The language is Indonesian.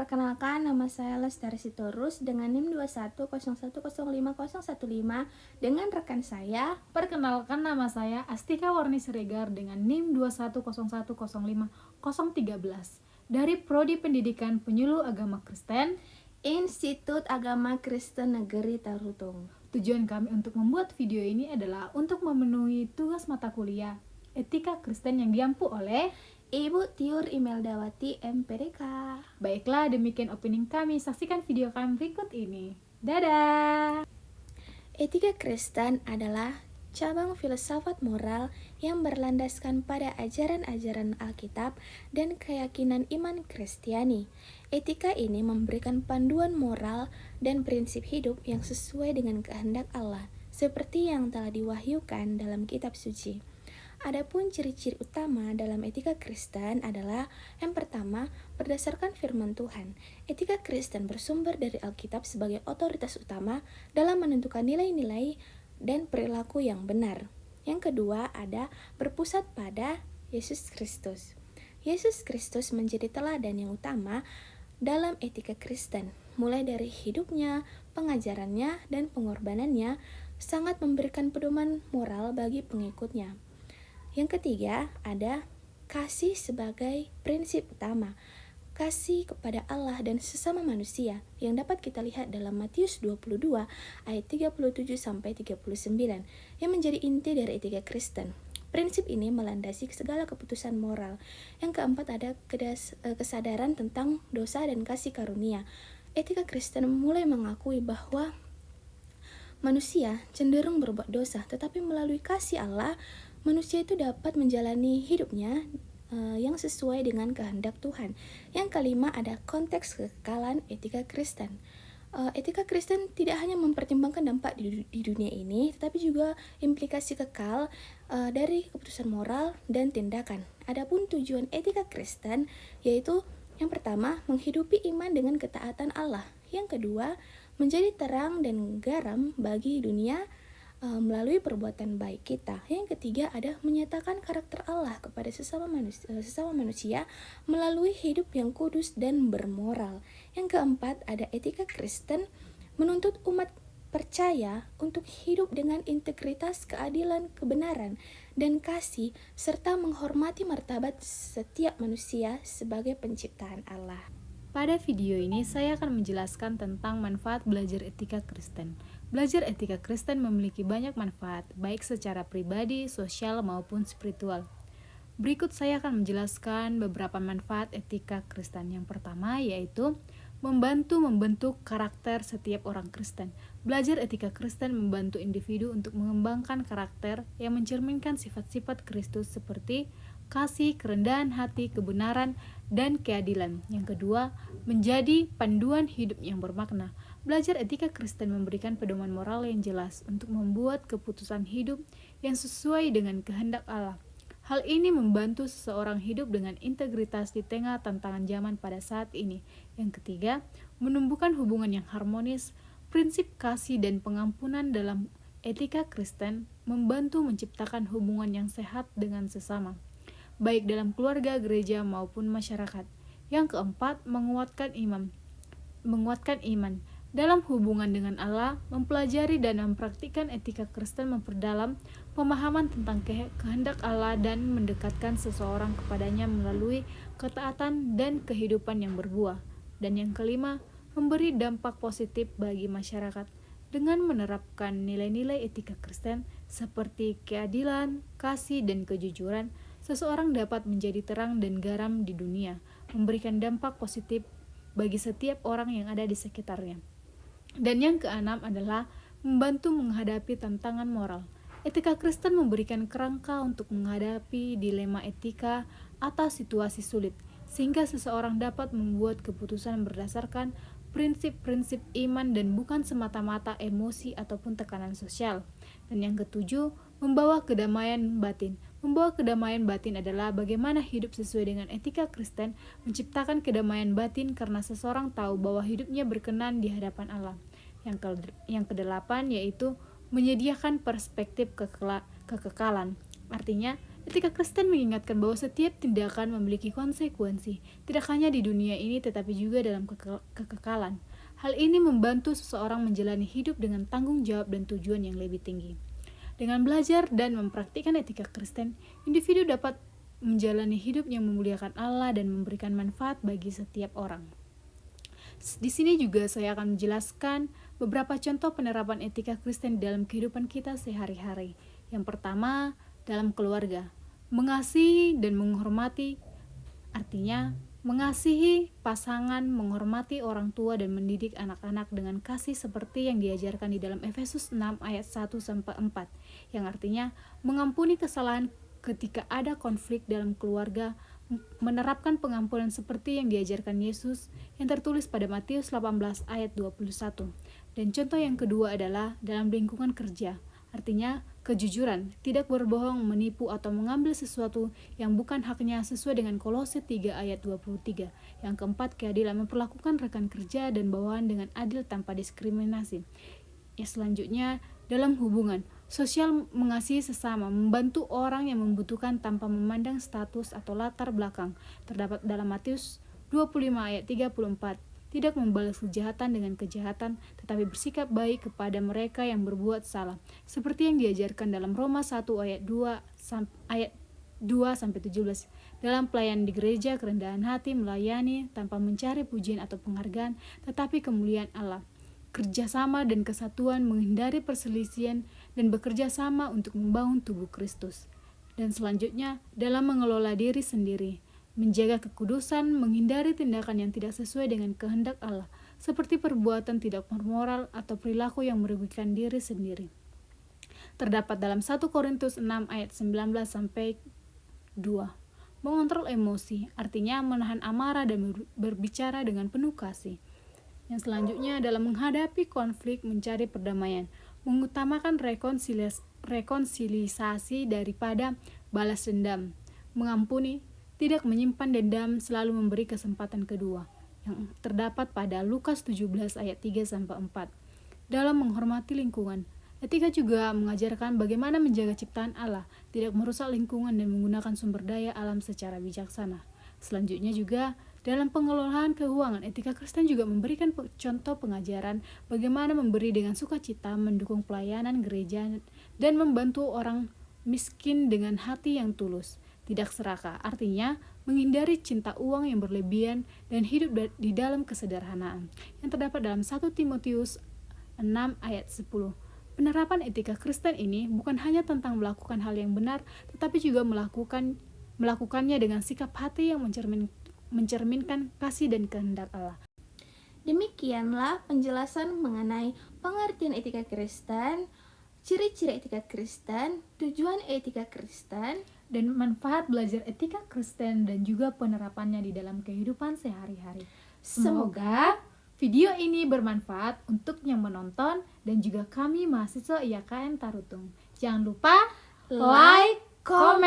Perkenalkan, nama saya Lestari Sitorus dengan NIM 210105015 dengan rekan saya. Perkenalkan, nama saya Astika Warni Siregar dengan NIM 210105013 dari Prodi Pendidikan Penyuluh Agama Kristen, Institut Agama Kristen Negeri Tarutung. Tujuan kami untuk membuat video ini adalah untuk memenuhi tugas mata kuliah Etika Kristen yang diampu oleh Ibu Tiur Imeldawati MPDK. Baiklah, demikian opening kami. Saksikan video kami berikut ini. Dadah! Etika Kristen adalah cabang filsafat moral yang berlandaskan pada ajaran-ajaran Alkitab dan keyakinan iman Kristiani. Etika ini memberikan panduan moral dan prinsip hidup yang sesuai dengan kehendak Allah, seperti yang telah diwahyukan dalam kitab suci. Adapun ciri-ciri utama dalam etika Kristen adalah yang pertama, berdasarkan firman Tuhan. Etika Kristen bersumber dari Alkitab sebagai otoritas utama dalam menentukan nilai-nilai dan perilaku yang benar. Yang kedua, ada berpusat pada Yesus Kristus. Yesus Kristus menjadi teladan yang utama dalam etika Kristen. Mulai dari hidupnya, pengajarannya, dan pengorbanannya sangat memberikan pedoman moral bagi pengikutnya. Yang ketiga, ada kasih sebagai prinsip utama. Kasih kepada Allah dan sesama manusia yang dapat kita lihat dalam Matius 22 ayat 37-39 yang menjadi inti dari etika Kristen. Prinsip ini melandasi segala keputusan moral. Yang keempat, ada kesadaran tentang dosa dan kasih karunia. Etika Kristen mulai mengakui bahwa manusia cenderung berbuat dosa, tetapi melalui kasih Allah, manusia itu dapat menjalani hidupnya yang sesuai dengan kehendak Tuhan. Yang kelima, ada konteks kekekalan etika Kristen. Etika Kristen tidak hanya mempertimbangkan dampak di dunia ini, tetapi juga implikasi kekal dari keputusan moral dan tindakan. Adapun tujuan etika Kristen yaitu yang pertama, menghidupi iman dengan ketaatan Allah. Yang kedua, menjadi terang dan garam bagi dunia melalui perbuatan baik kita. Yang ketiga, ada menyatakan karakter Allah kepada sesama manusia melalui hidup yang kudus dan bermoral. Yang keempat, ada etika Kristen menuntut umat percaya untuk hidup dengan integritas, keadilan, kebenaran, dan kasih, serta menghormati martabat setiap manusia sebagai penciptaan Allah. Pada video ini, saya akan menjelaskan tentang manfaat belajar etika Kristen. Belajar etika Kristen memiliki banyak manfaat, baik secara pribadi, sosial, maupun spiritual. Berikut saya akan menjelaskan beberapa manfaat etika Kristen. Yang pertama yaitu membantu membentuk karakter setiap orang Kristen. Belajar etika Kristen membantu individu untuk mengembangkan karakter yang mencerminkan sifat-sifat Kristus seperti kasih, kerendahan hati, kebenaran, dan keadilan. Yang kedua, menjadi panduan hidup yang bermakna. Belajar etika Kristen memberikan pedoman moral yang jelas untuk membuat keputusan hidup yang sesuai dengan kehendak Allah. Hal ini membantu seseorang hidup dengan integritas di tengah tantangan zaman pada saat ini. Yang ketiga, menumbuhkan hubungan yang harmonis. Prinsip kasih dan pengampunan dalam etika Kristen membantu menciptakan hubungan yang sehat dengan sesama, baik dalam keluarga, gereja, maupun masyarakat. Yang keempat, menguatkan iman. Dalam hubungan dengan Allah, mempelajari dan mempraktikkan etika Kristen memperdalam pemahaman tentang kehendak Allah dan mendekatkan seseorang kepadanya melalui ketaatan dan kehidupan yang berbuah. Dan yang kelima, memberi dampak positif bagi masyarakat. Dengan menerapkan nilai-nilai etika Kristen seperti keadilan, kasih, dan kejujuran, seseorang dapat menjadi terang dan garam di dunia, memberikan dampak positif bagi setiap orang yang ada di sekitarnya. Dan yang keenam adalah membantu menghadapi tantangan moral. Etika Kristen memberikan kerangka untuk menghadapi dilema etika atau situasi sulit, sehingga seseorang dapat membuat keputusan berdasarkan prinsip-prinsip iman dan bukan semata-mata emosi ataupun tekanan sosial. Dan yang ketujuh, membawa kedamaian batin. Membawa kedamaian batin adalah bagaimana hidup sesuai dengan etika Kristen menciptakan kedamaian batin karena seseorang tahu bahwa hidupnya berkenan di hadapan Allah. Yang kedelapan yaitu menyediakan perspektif kekekalan. Artinya, Etika Kristen mengingatkan bahwa setiap tindakan memiliki konsekuensi, tidak hanya di dunia ini tetapi juga dalam kekekalan. Hal ini membantu seseorang menjalani hidup dengan tanggung jawab dan tujuan yang lebih tinggi. Dengan belajar dan mempraktikkan etika Kristen, individu dapat menjalani hidup yang memuliakan Allah dan memberikan manfaat bagi setiap orang. Di sini juga saya akan menjelaskan beberapa contoh penerapan etika Kristen dalam kehidupan kita sehari-hari. Yang pertama, dalam keluarga. Mengasihi dan menghormati, artinya mengasihi pasangan, menghormati orang tua dan mendidik anak-anak dengan kasih seperti yang diajarkan di dalam Efesus 6 ayat 1-4, yang artinya mengampuni kesalahan ketika ada konflik dalam keluarga, menerapkan pengampunan seperti yang diajarkan Yesus yang tertulis pada Matius 18 ayat 21. Dan contoh yang kedua adalah dalam lingkungan kerja, artinya kejujuran, tidak berbohong, menipu atau mengambil sesuatu yang bukan haknya sesuai dengan Kolose 3 ayat 23. Yang keempat, keadilan, memperlakukan rekan kerja dan bawahan dengan adil tanpa diskriminasi. Yang selanjutnya, dalam hubungan sosial, mengasihi sesama, membantu orang yang membutuhkan tanpa memandang status atau latar belakang. Terdapat dalam Matius 25 ayat 34. Tidak membalas kejahatan dengan kejahatan, tetapi bersikap baik kepada mereka yang berbuat salah, seperti yang diajarkan dalam Roma 1 ayat 2-17. Dalam pelayanan di gereja, kerendahan hati, melayani tanpa mencari pujian atau penghargaan, tetapi kemuliaan Allah. Kerjasama dan kesatuan, menghindari perselisihan dan bekerja sama untuk membangun tubuh Kristus. Dan selanjutnya, dalam mengelola diri sendiri, menjaga kekudusan, menghindari tindakan yang tidak sesuai dengan kehendak Allah, seperti perbuatan tidak bermoral atau perilaku yang merugikan diri sendiri. Terdapat dalam 1 Korintus 6 ayat 19-2. Mengontrol emosi, artinya menahan amarah dan berbicara dengan penuh kasih. Yang selanjutnya, dalam menghadapi konflik, mencari perdamaian, mengutamakan rekonsiliasi daripada balas dendam, mengampuni, tidak menyimpan dendam, selalu memberi kesempatan kedua, yang terdapat pada Lukas 17 ayat 3-4. Dalam menghormati lingkungan, etika juga mengajarkan bagaimana menjaga ciptaan Allah, tidak merusak lingkungan dan menggunakan sumber daya alam secara bijaksana. Selanjutnya juga, dalam pengelolaan keuangan, etika Kristen juga memberikan contoh pengajaran bagaimana memberi dengan sukacita, mendukung pelayanan gereja, dan membantu orang miskin dengan hati yang tulus. Tidak serakah, artinya menghindari cinta uang yang berlebihan dan hidup di dalam kesederhanaan, yang terdapat dalam 1 Timotius 6 ayat 10. Penerapan etika Kristen ini bukan hanya tentang melakukan hal yang benar, tetapi juga melakukannya dengan sikap hati yang mencerminkan kasih dan kehendak Allah. Demikianlah penjelasan mengenai pengertian etika Kristen, ciri-ciri etika Kristen, tujuan etika Kristen, dan manfaat belajar etika Kristen dan juga penerapannya di dalam kehidupan sehari-hari. Semoga video ini bermanfaat untuk yang menonton dan juga kami mahasiswa IAKN Tarutung. Jangan lupa like, comment,